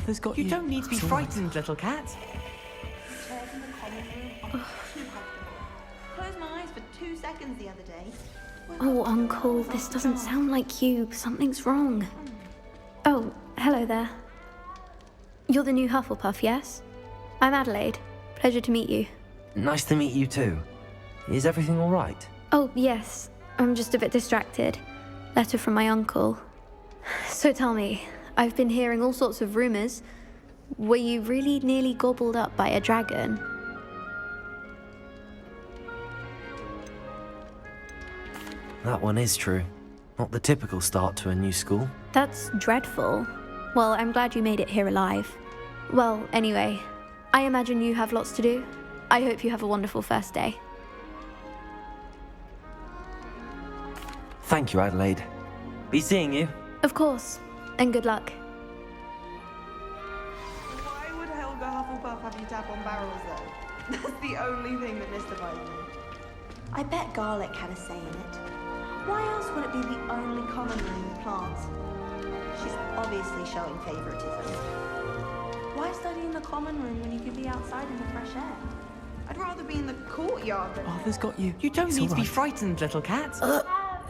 Arthur's got you. You don't need to be frightened, little cat. Chairs in the common room are too comfortable. Closed my eyes for 2 seconds the other day. Oh, Uncle, this doesn't sound like you. Something's wrong. Oh, hello there. You're the new Hufflepuff, yes? I'm Adelaide. Pleasure to meet you. Nice to meet you too. Is everything all right? Oh, yes. I'm just a bit distracted. Letter from my uncle. So tell me, I've been hearing all sorts of rumors. Were you really nearly gobbled up by a dragon? That one is true. Not the typical start to a new school. That's dreadful. Well, I'm glad you made it here alive. Well, anyway, I imagine you have lots to do. I hope you have a wonderful first day. Thank you, Adelaide. Be seeing you. Of course, and good luck. Why would Helga Hufflepuff have you tap on barrels though? That's the only thing that mystifies me. I bet garlic had a say in it. Why else would it be the only common room with plants? She's obviously showing favoritism. Why study in the common room when you could be outside in the fresh air? I'd rather be in the courtyard than... Arthur's got you. You don't need to be frightened, little cat.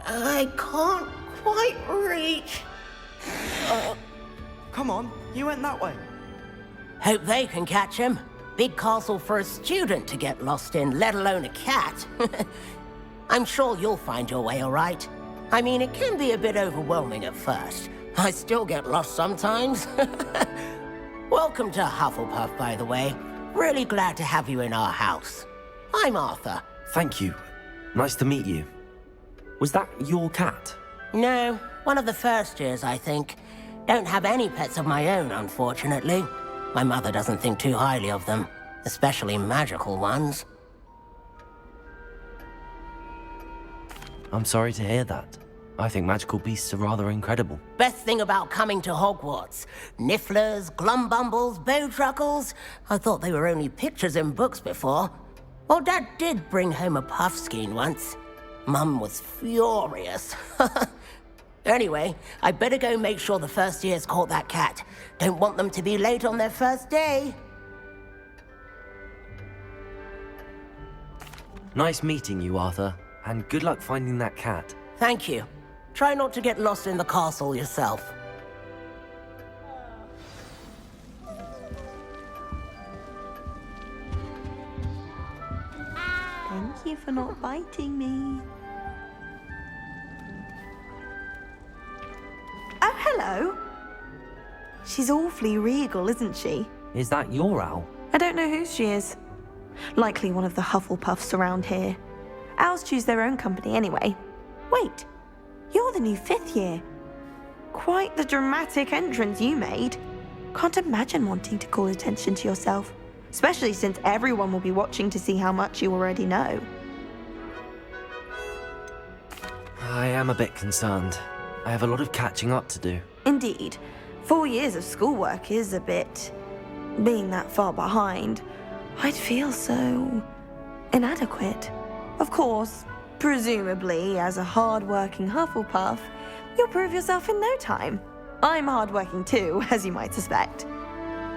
I can't quite reach. Come on, you went that way. Hope they can catch him. Big castle for a student to get lost in, let alone a cat. I'm sure you'll find your way all right. I mean, it can be a bit overwhelming at first. I still get lost sometimes. Welcome to Hufflepuff, by the way. Really glad to have you in our house. I'm Arthur. Thank you. Nice to meet you. Was that your cat? No, one of the first years, I think. Don't have any pets of my own, unfortunately. My mother doesn't think too highly of them, especially magical ones. I'm sorry to hear that. I think magical beasts are rather incredible. Best thing about coming to Hogwarts. Nifflers, glumbumbles, bowtruckles. I thought they were only pictures in books before. Well, Dad did bring home a puffskein once. Mum was furious. Anyway, I better go make sure the first years caught that cat. Don't want them to be late on their first day. Nice meeting you, Arthur. And good luck finding that cat. Thank you. Try not to get lost in the castle yourself. Thank you for not biting me. Oh, hello. She's awfully regal, isn't she? Is that your owl? I don't know whose she is. Likely one of the Hufflepuffs around here. Owls choose their own company anyway. Wait, you're the new 5th year. Quite the dramatic entrance you made. Can't imagine wanting to call attention to yourself, especially since everyone will be watching to see how much you already know. I am a bit concerned. I have a lot of catching up to do. Indeed, 4 years of schoolwork is a bit... Being that far behind, I'd feel so... inadequate. Of course, presumably, as a hard-working Hufflepuff, you'll prove yourself in no time. I'm hard-working too, as you might suspect.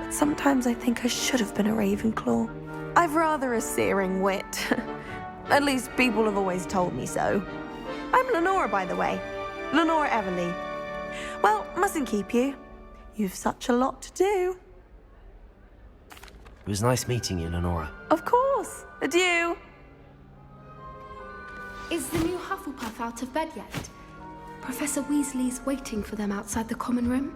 But sometimes I think I should have been a Ravenclaw. I've rather a searing wit. At least people have always told me so. I'm Lenora, by the way. Lenora Everly. Well, mustn't keep you. You've such a lot to do. It was nice meeting you, Lenora. Of course. Adieu. Is the new Hufflepuff out of bed yet? Professor Weasley's waiting for them outside the common room.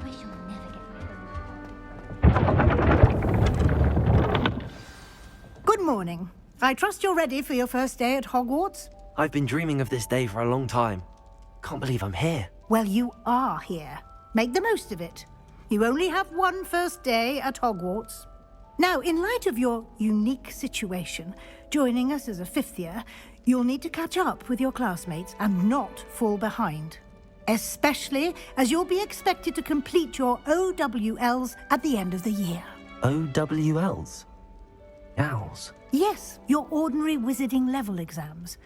Good morning. I trust you're ready for your first day at Hogwarts? I've been dreaming of this day for a long time. Can't believe I'm here. Well, you are here. Make the most of it. You only have one first day at Hogwarts. Now, in light of your unique situation, joining us as a 5th year, you'll need to catch up with your classmates and not fall behind. Especially as you'll be expected to complete your OWLs at the end of the year. OWLs? Owls? Yes, your ordinary wizarding level exams.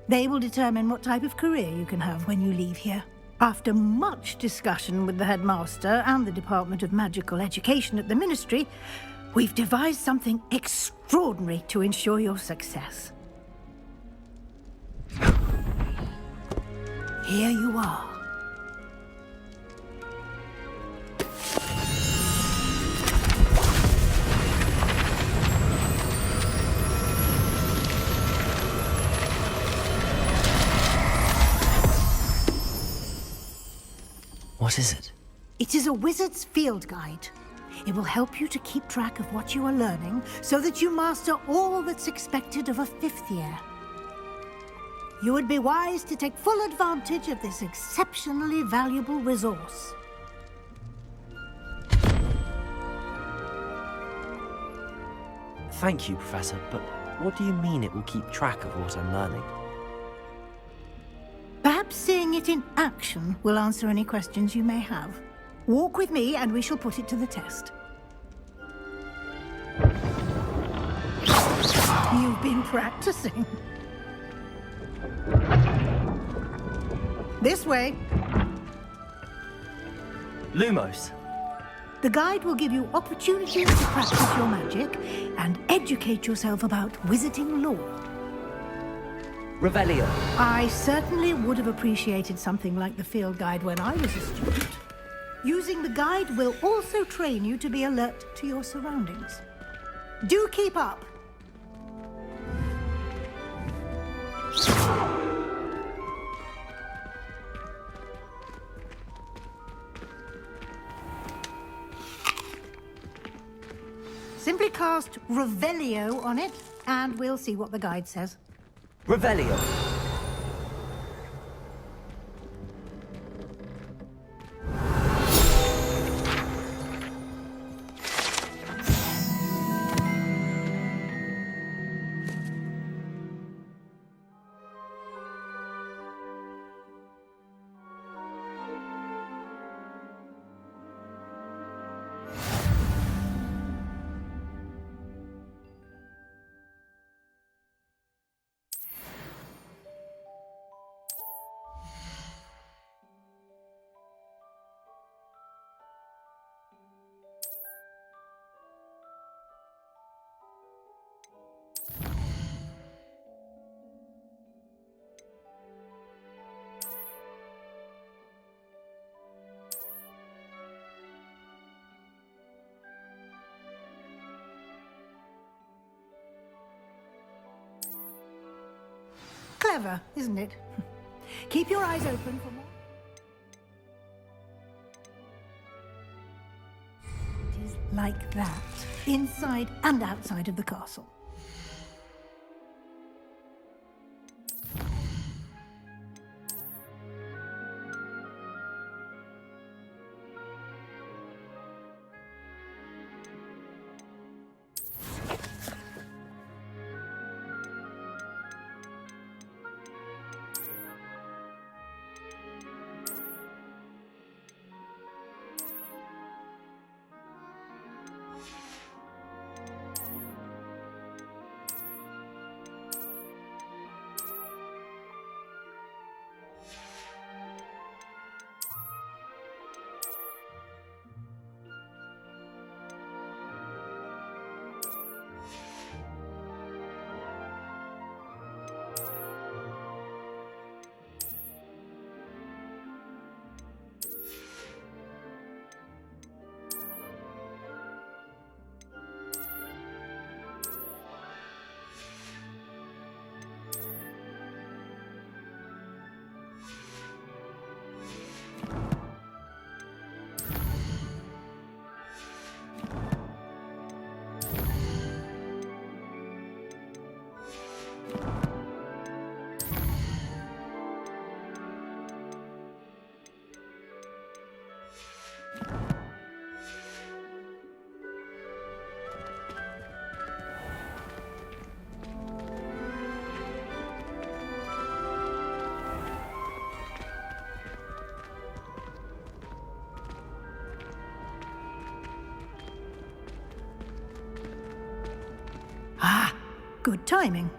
They will determine what type of career you can have when you leave here. After much discussion with the headmaster and the Department of Magical Education at the Ministry, we've devised something extraordinary to ensure your success. Here you are. What is it? It is a wizard's field guide. It will help you to keep track of what you are learning so that you master all that's expected of a 5th year. You would be wise to take full advantage of this exceptionally valuable resource. Thank you, Professor, but what do you mean it will keep track of what I'm learning? Perhaps seeing it in action will answer any questions you may have. Walk with me and we shall put it to the test. You've been practicing. This way. Lumos! The guide will give you opportunities to practice your magic and educate yourself about wizarding lore. Revelio! I certainly would have appreciated something like the field guide when I was a student. Using the guide will also train you to be alert to your surroundings. Do keep up! Simply cast Revelio on it, and we'll see what the guide says. Revelio! Clever, isn't it? Keep your eyes open for more. It is like that, inside and outside of the castle. Good timing.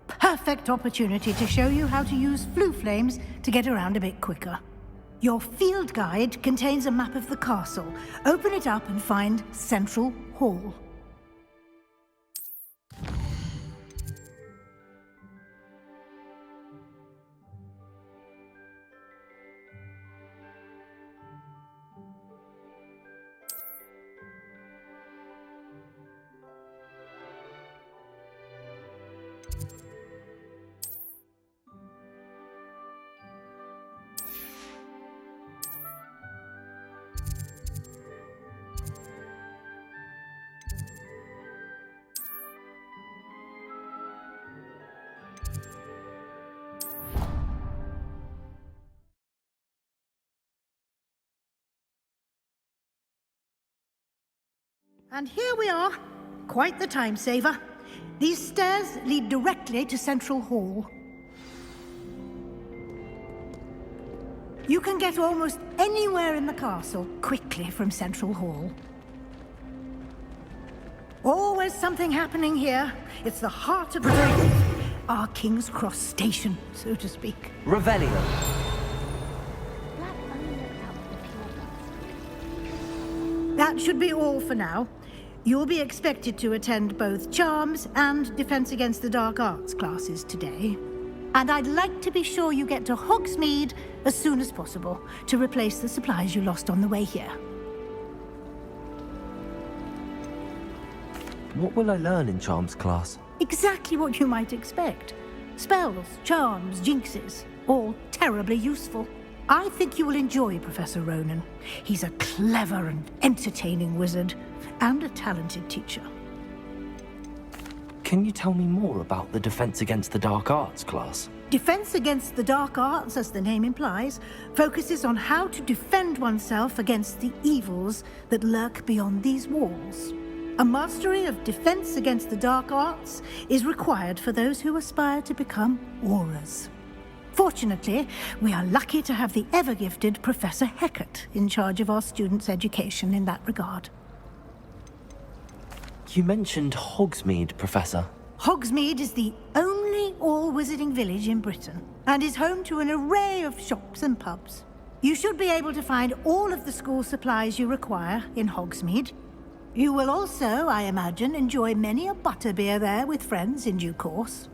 Perfect opportunity to show you how to use flue flames to get around a bit quicker. Your field guide contains a map of the castle. Open it up and find Central Hall. And here we are. Quite the time saver. These stairs lead directly to Central Hall. You can get almost anywhere in the castle quickly from Central Hall. Always something happening here. It's the heart of the our King's Cross station, so to speak. Revelio. That should be all for now. You'll be expected to attend both Charms and Defense Against the Dark Arts classes today. And I'd like to be sure you get to Hogsmeade as soon as possible to replace the supplies you lost on the way here. What will I learn in Charms class? Exactly what you might expect. Spells, charms, jinxes, all terribly useful. I think you will enjoy Professor Ronan. He's a clever and entertaining wizard, and a talented teacher. Can you tell me more about the Defense Against the Dark Arts class? Defense Against the Dark Arts, as the name implies, focuses on how to defend oneself against the evils that lurk beyond these walls. A mastery of Defense Against the Dark Arts is required for those who aspire to become Aurors. Fortunately, we are lucky to have the ever-gifted Professor Hecat in charge of our students' education in that regard. You mentioned Hogsmeade, Professor. Hogsmeade is the only all-wizarding village in Britain, and is home to an array of shops and pubs. You should be able to find all of the school supplies you require in Hogsmeade. You will also, I imagine, enjoy many a butterbeer there with friends in due course.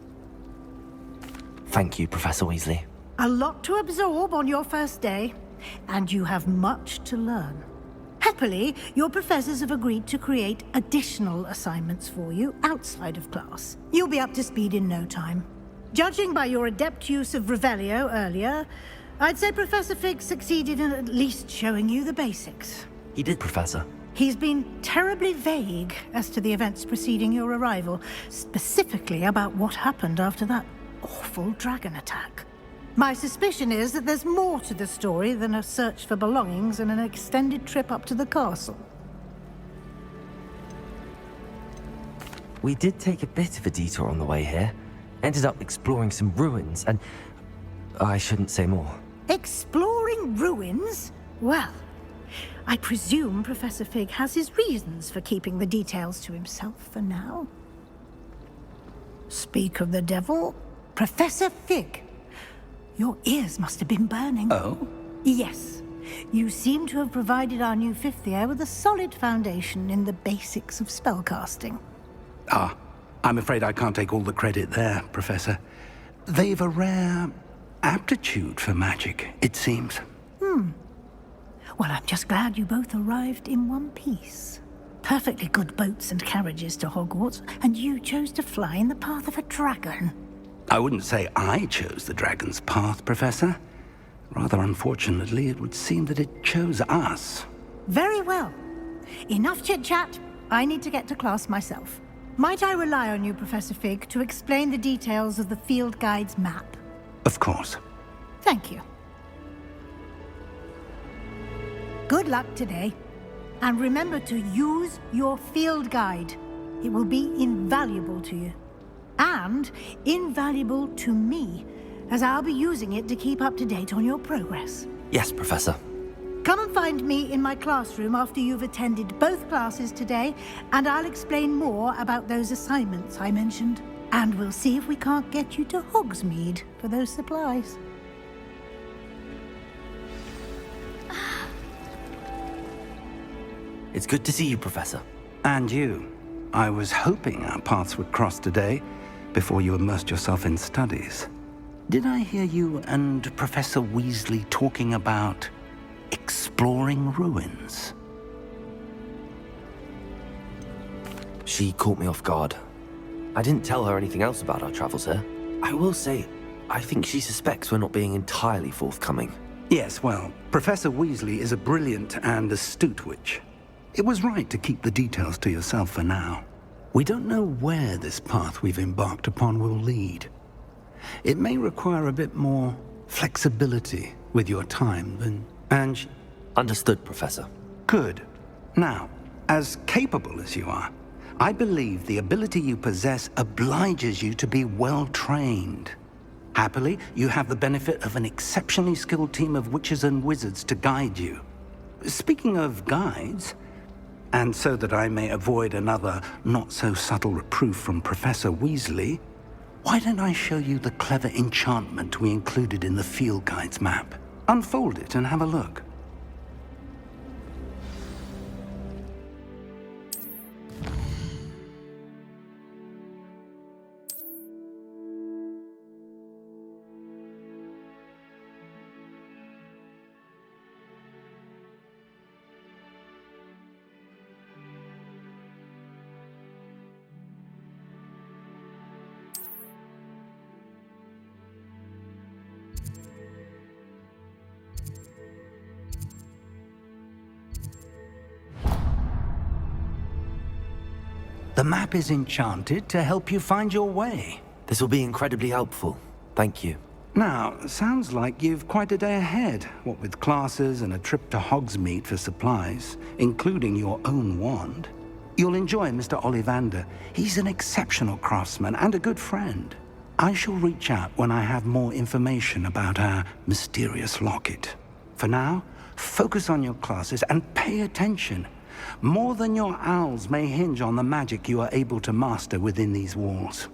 Thank you, Professor Weasley. A lot to absorb on your first day, and you have much to learn. Happily, your professors have agreed to create additional assignments for you outside of class. You'll be up to speed in no time. Judging by your adept use of Revelio earlier, I'd say Professor Fig succeeded in at least showing you the basics. He did, Professor. He's been terribly vague as to the events preceding your arrival, specifically about what happened after that awful dragon attack. My suspicion is that there's more to the story than a search for belongings and an extended trip up to the castle. We did take a bit of a detour on the way here. Ended up exploring some ruins and... I shouldn't say more. Exploring ruins? Well, I presume Professor Fig has his reasons for keeping the details to himself for now. Speak of the devil, Professor Fig. Your ears must have been burning. Oh? Yes. You seem to have provided our new fifth year with a solid foundation in the basics of spellcasting. Ah, I'm afraid I can't take all the credit there, Professor. They've a rare aptitude for magic, it seems. Well, I'm just glad you both arrived in one piece. Perfectly good boats and carriages to Hogwarts, and you chose to fly in the path of a dragon. I wouldn't say I chose the dragon's path, Professor. Rather unfortunately, it would seem that it chose us. Very well. Enough chit-chat. I need to get to class myself. Might I rely on you, Professor Fig, to explain the details of the field guide's map? Of course. Thank you. Good luck today. And remember to use your field guide. It will be invaluable to you. And invaluable to me, as I'll be using it to keep up to date on your progress. Yes, Professor. Come and find me in my classroom after you've attended both classes today, and I'll explain more about those assignments I mentioned. And we'll see if we can't get you to Hogsmeade for those supplies. It's good to see you, Professor. And you. I was hoping our paths would cross today, before you immersed yourself in studies. Did I hear you and Professor Weasley talking about exploring ruins? She caught me off guard. I didn't tell her anything else about our travels here. I will say, I think she suspects we're not being entirely forthcoming. Yes, well, Professor Weasley is a brilliant and astute witch. It was right to keep the details to yourself for now. We don't know where this path we've embarked upon will lead. It may require a bit more flexibility with your time than... And... Understood, Professor. Good. Now, as capable as you are, I believe the ability you possess obliges you to be well-trained. Happily, you have the benefit of an exceptionally skilled team of witches and wizards to guide you. Speaking of guides, and so that I may avoid another not-so-subtle reproof from Professor Weasley, why don't I show you the clever enchantment we included in the field guide's map? Unfold it and have a look. The map is enchanted to help you find your way. This will be incredibly helpful. Thank you. Now, sounds like you've quite a day ahead, what with classes and a trip to Hogsmeade for supplies, including your own wand. You'll enjoy Mr. Ollivander. He's an exceptional craftsman and a good friend. I shall reach out when I have more information about our mysterious locket. For now, focus on your classes and pay attention. More than your owls may hinge on the magic you are able to master within these walls.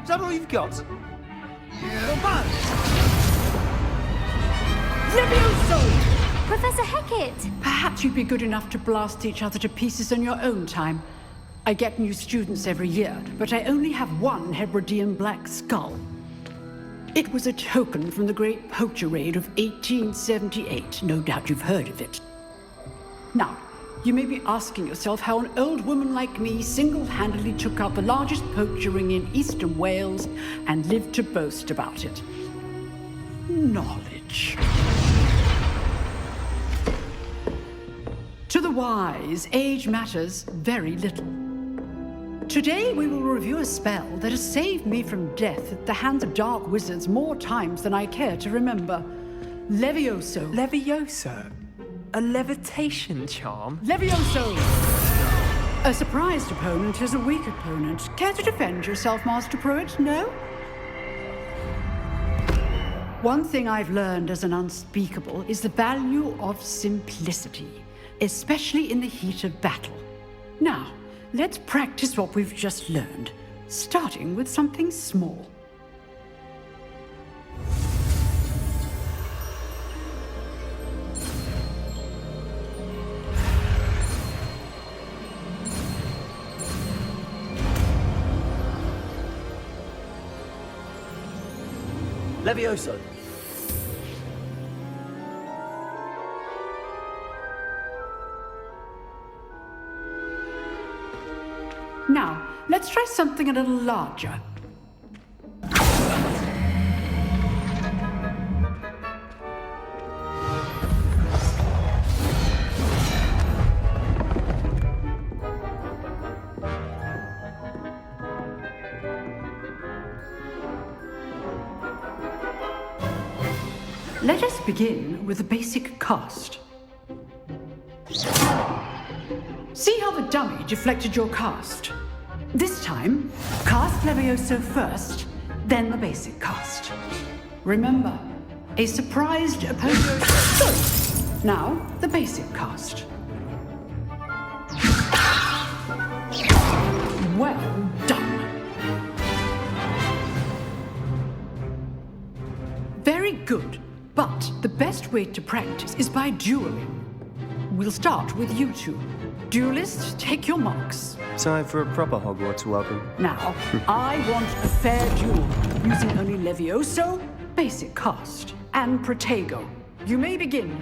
Is that all you've got? Professor Hecat! Perhaps you'd be good enough to blast each other to pieces on your own time. I get new students every year, but I only have one Hebridean black skull. It was a token from the Great Poacher Raid of 1878. No doubt you've heard of it. Now, you may be asking yourself how an old woman like me single-handedly took out the largest poacher ring in eastern Wales and lived to boast about it. Knowledge. To the wise, age matters very little. Today we will review a spell that has saved me from death at the hands of dark wizards more times than I care to remember. Levioso. Levioso? A levitation charm? Levioso! A surprised opponent is a weak opponent. Care to defend yourself, Master Pruitt? No? One thing I've learned as an unspeakable is the value of simplicity, especially in the heat of battle. Now, let's practice what we've just learned, starting with something small. Levioso! Now, let's try something a little larger. Let us begin with the basic cast. See how the dummy deflected your cast? This time, cast Levioso first, then the basic cast. Remember, a surprised opponent. Good. Now, the basic cast. Well done. Very good. But the best way to practice is by dueling. We'll start with you two. Duelists, take your marks. Time for a proper Hogwarts welcome. Now, I want a fair duel, using only Levioso, basic cast, and Protego. You may begin.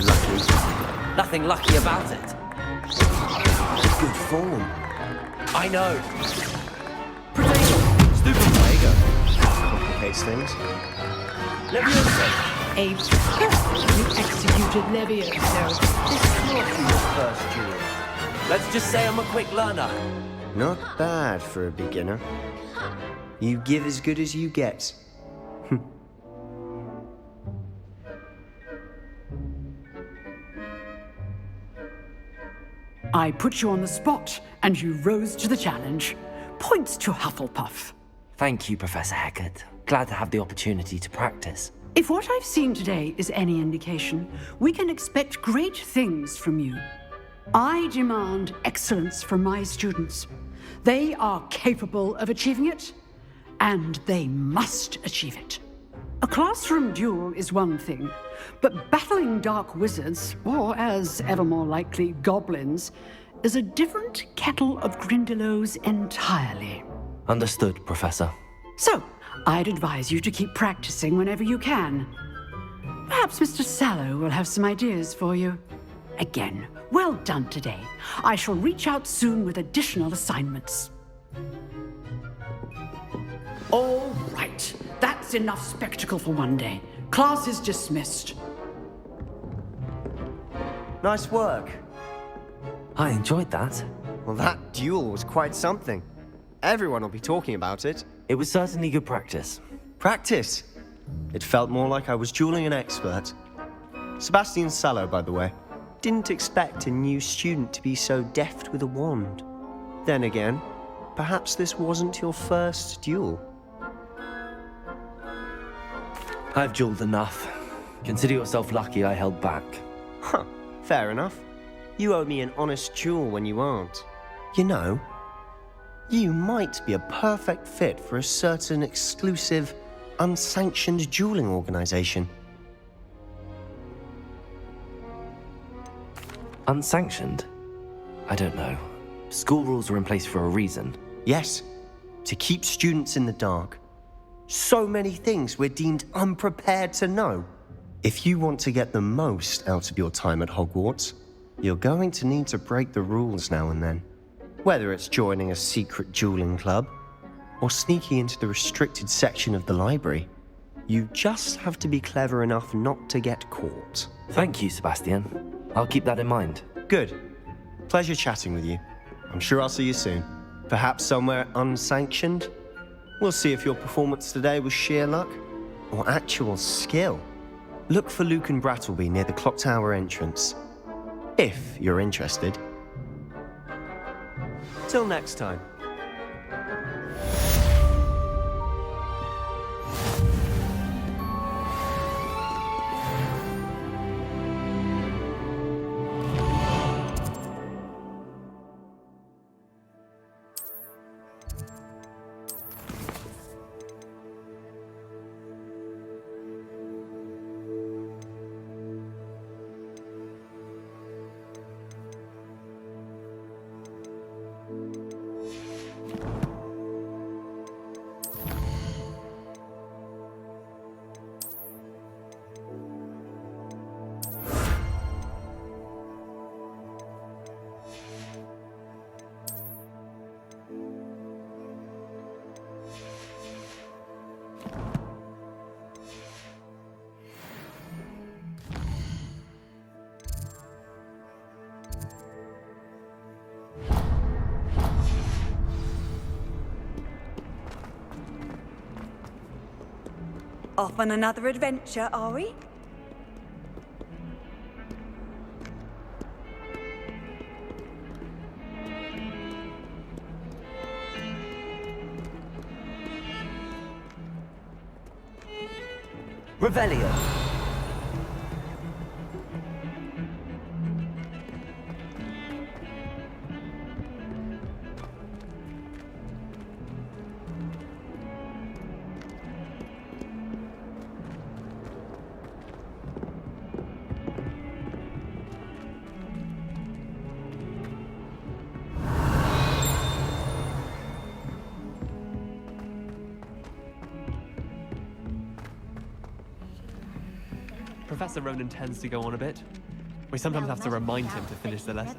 Lucky. Nothing lucky about it. Good form. I know. Protego. Stupid Protego. Complicates things. Levioso. A perfectly executed Levioso. This can't be your first duel. Let's just say I'm a quick learner. Not bad for a beginner. You give as good as you get. I put you on the spot, and you rose to the challenge. Points to Hufflepuff. Thank you, Professor Hecat. Glad to have the opportunity to practice. If what I've seen today is any indication, we can expect great things from you. I demand excellence from my students. They are capable of achieving it, and they must achieve it. A classroom duel is one thing, but battling dark wizards, or as ever more likely, goblins, is a different kettle of Grindylows entirely. Understood, Professor. So, I'd advise you to keep practicing whenever you can. Perhaps Mr. Sallow will have some ideas for you. Again, well done today. I shall reach out soon with additional assignments. All right. That's enough spectacle for one day. Class is dismissed. Nice work. I enjoyed that. Well, that duel was quite something. Everyone will be talking about it. It was certainly good practice. Practice? It felt more like I was dueling an expert. Sebastian Sallow, by the way. Didn't expect a new student to be so deft with a wand. Then again, perhaps this wasn't your first duel. I've dueled enough. Consider yourself lucky I held back. Huh, fair enough. You owe me an honest duel when you aren't. You know, you might be a perfect fit for a certain exclusive, unsanctioned dueling organization. Unsanctioned? I don't know. School rules are in place for a reason. Yes, to keep students in the dark. So many things we're deemed unprepared to know. If you want to get the most out of your time at Hogwarts, you're going to need to break the rules now and then. Whether it's joining a secret dueling club, or sneaking into the restricted section of the library, you just have to be clever enough not to get caught. Thank you, Sebastian. I'll keep that in mind. Good. Pleasure chatting with you. I'm sure I'll see you soon. Perhaps somewhere unsanctioned? We'll see if your performance today was sheer luck or actual skill. Look for Luke and Brattleby near the clock tower entrance, if you're interested. Till next time. Off on another adventure, are we? Revelio. Professor Ronan tends to go on a bit. We sometimes have to remind him to finish the lesson.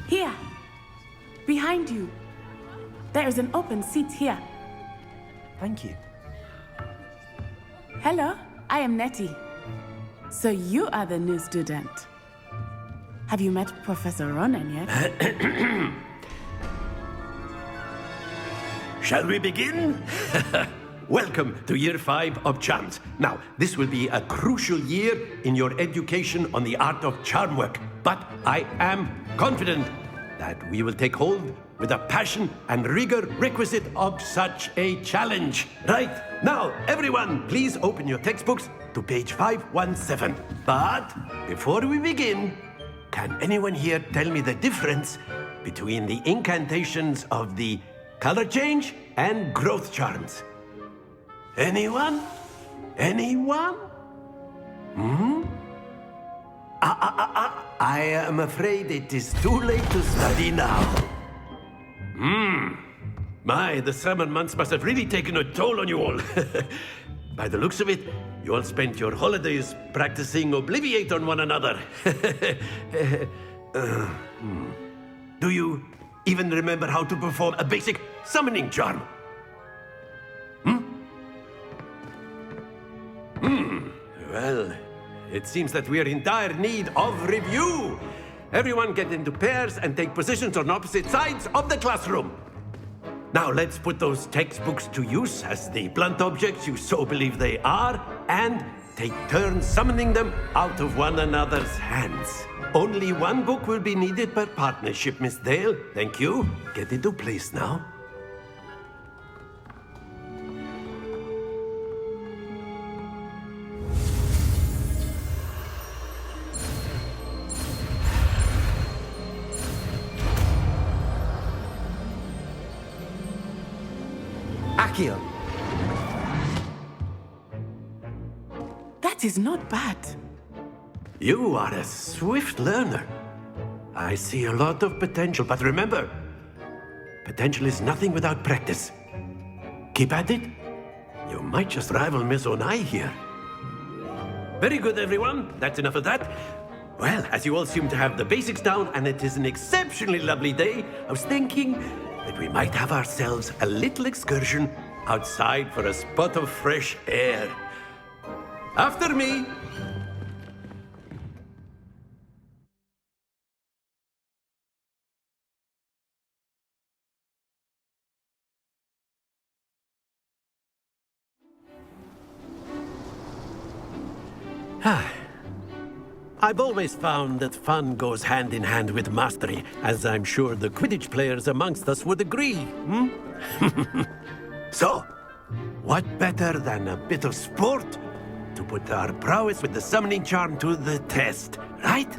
Here! Behind you! There is an open seat here. Thank you. Hello, I am Nettie. So you are the new student. Have you met Professor Ronan yet? Shall we begin? Welcome to Year 5 of Charms. Now, this will be a crucial year in your education on the art of charm work. But I am confident that we will take hold with the passion and rigor requisite of such a challenge. Right, now, everyone, please open your textbooks to page 517. But before we begin, can anyone here tell me the difference between the incantations of the color change and growth charms? Anyone? Anyone? I am afraid it is too late to study now. My, the summer months must have really taken a toll on you all. By the looks of it, you all spent your holidays practicing Obliviate on one another. Do you even remember how to perform a basic summoning charm? Well, it seems that we are in dire need of review. Everyone get into pairs and take positions on opposite sides of the classroom. Now let's put those textbooks to use as the blunt objects you so believe they are, and take turns summoning them out of one another's hands. Only one book will be needed per partnership, Miss Dale. Thank you. Get into place now. Accio. That is not bad. You are a swift learner. I see a lot of potential, but remember, potential is nothing without practice. Keep at it. You might just rival Miss Onai here. Very good, everyone. That's enough of that. Well, as you all seem to have the basics down, and it is an exceptionally lovely day, I was thinking that we might have ourselves a little excursion outside for a spot of fresh air. After me. I've always found that fun goes hand in hand with mastery, as I'm sure the Quidditch players amongst us would agree. So, what better than a bit of sport to put our prowess with the summoning charm to the test, right?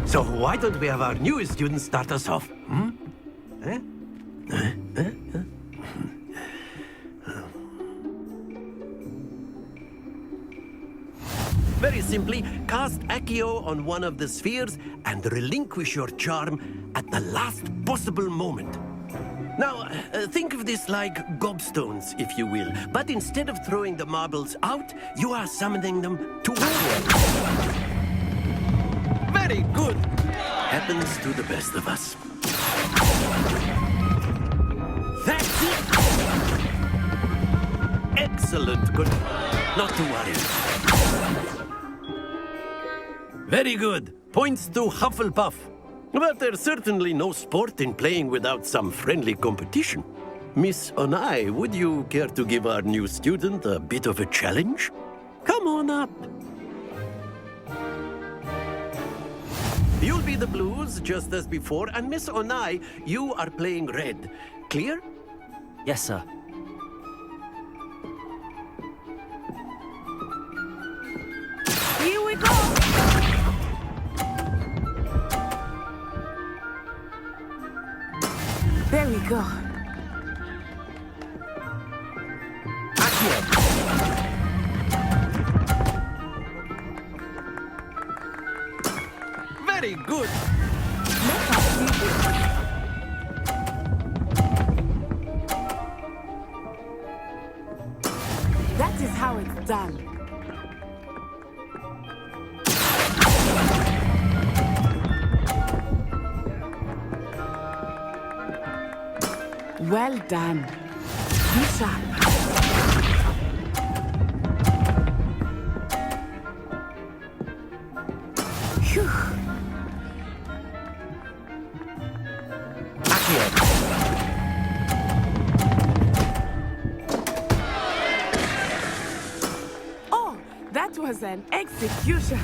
So why don't we have our newest student start us off? Very simply, cast Accio on one of the spheres and relinquish your charm at the last possible moment. Now, think of this like gobstones, if you will. But instead of throwing the marbles out, you are summoning them towards. Very good. Happens to the best of us. That's it! Excellent. Good. Not to worry. Very good. Points to Hufflepuff. But there's certainly no sport in playing without some friendly competition. Miss Onai, would you care to give our new student a bit of a challenge? Come on up. You'll be the blues, just as before, and Miss Onai, you are playing red. Clear? Yes, sir. Here we go! There we go. Very good. That is how it's done. Well done. Be sharp. Phew. Oh, that was an execution.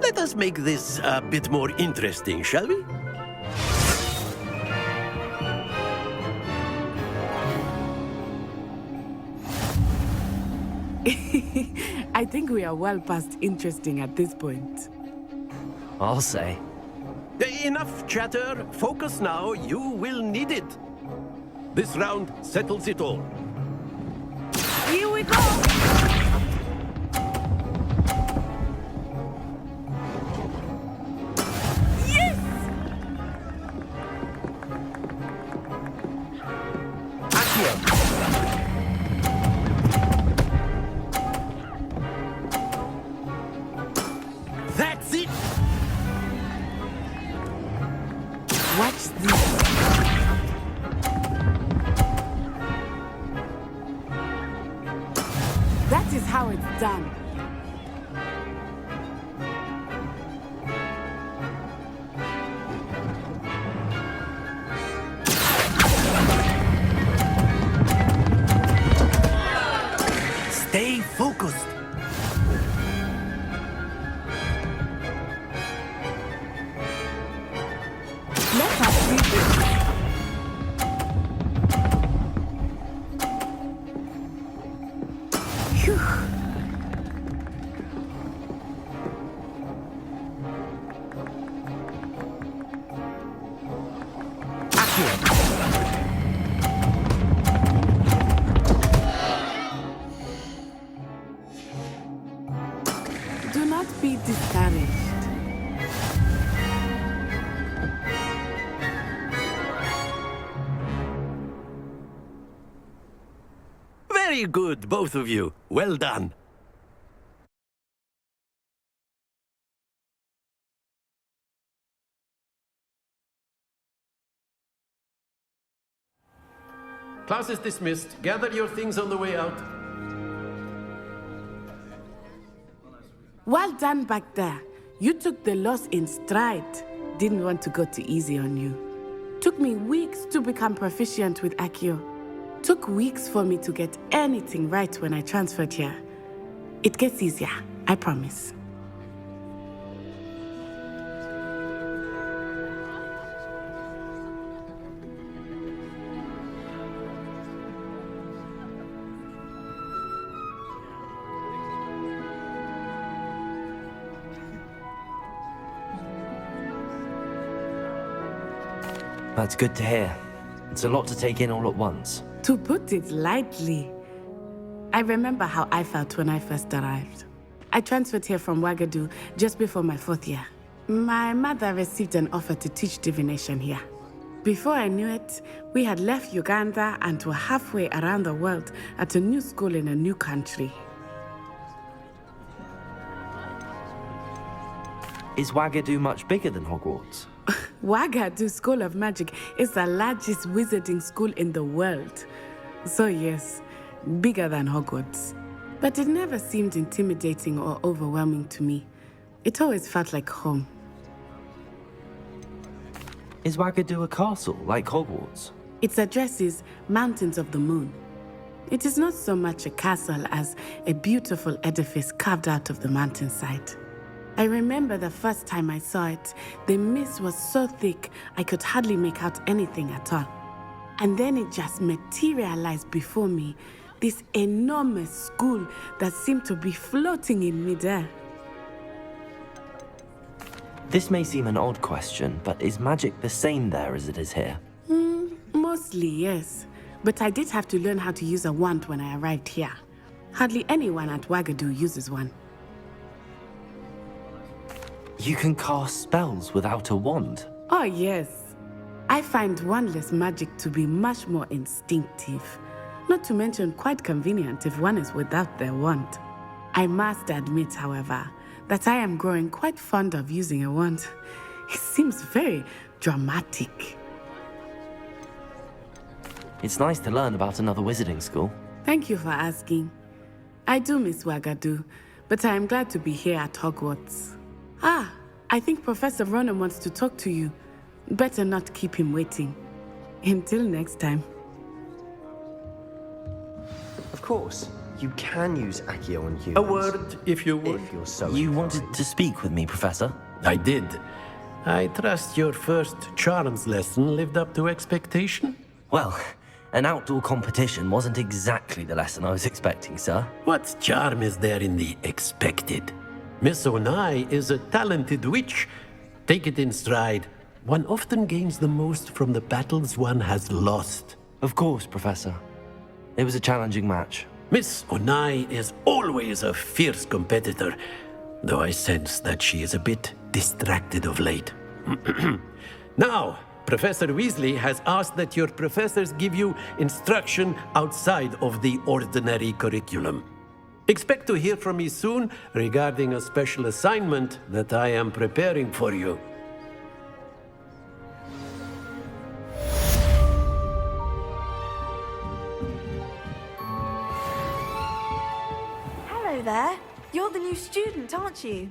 Let us make this a bit more interesting, shall we? I think we are well past interesting at this point. I'll say. Enough chatter. Focus now. You will need it. This round settles it all. Here we go! That's it! Watch this. That is how it's done. Stay focused. Let us see this. Phew. Do not be discouraged. Very good, both of you. Well done. Class is dismissed. Gather your things on the way out. Well done back there. You took the loss in stride. Didn't want to go too easy on you. Took me weeks to become proficient with Accio. Took weeks for me to get anything right when I transferred here. It gets easier, I promise. That's good to hear. It's a lot to take in all at once. To put it lightly, I remember how I felt when I first arrived. I transferred here from Ouagadougou just before my 4th year. My mother received an offer to teach divination here. Before I knew it, we had left Uganda and were halfway around the world at a new school in a new country. Is Wagadu much bigger than Hogwarts? Wagadu School of Magic is the largest wizarding school in the world. So yes, bigger than Hogwarts. But it never seemed intimidating or overwhelming to me. It always felt like home. Is Wagadu a castle, like Hogwarts? Its address is Mountains of the Moon. It is not so much a castle as a beautiful edifice carved out of the mountainside. I remember the first time I saw it, the mist was so thick I could hardly make out anything at all. And then it just materialized before me, this enormous school that seemed to be floating in midair. This may seem an odd question, but is magic the same there as it is here? Mostly, yes. But I did have to learn how to use a wand when I arrived here. Hardly anyone at Wagadu uses one. You can cast spells without a wand? Oh, yes. I find wandless magic to be much more instinctive. Not to mention quite convenient if one is without their wand. I must admit, however, that I am growing quite fond of using a wand. It seems very dramatic. It's nice to learn about another wizarding school. Thank you for asking. I do miss Wagadu, but I am glad to be here at Hogwarts. Ah, I think Professor Ronan wants to talk to you. Better not keep him waiting. Until next time. Of course, you can use Accio on humans. A word, if you would. If you're so You inclined. wanted to speak with me, Professor? I did. I trust your first charms lesson lived up to expectation? Well, an outdoor competition wasn't exactly the lesson I was expecting, sir. What charm is there in the expected? Miss Onai is a talented witch. Take it in stride. One often gains the most from the battles one has lost. Of course, Professor. It was a challenging match. Miss Onai is always a fierce competitor, though I sense that she is a bit distracted of late. Now, Professor Weasley has asked that your professors give you instruction outside of the ordinary curriculum. Expect to hear from me soon regarding a special assignment that I am preparing for you. Hello there. You're the new student, aren't you?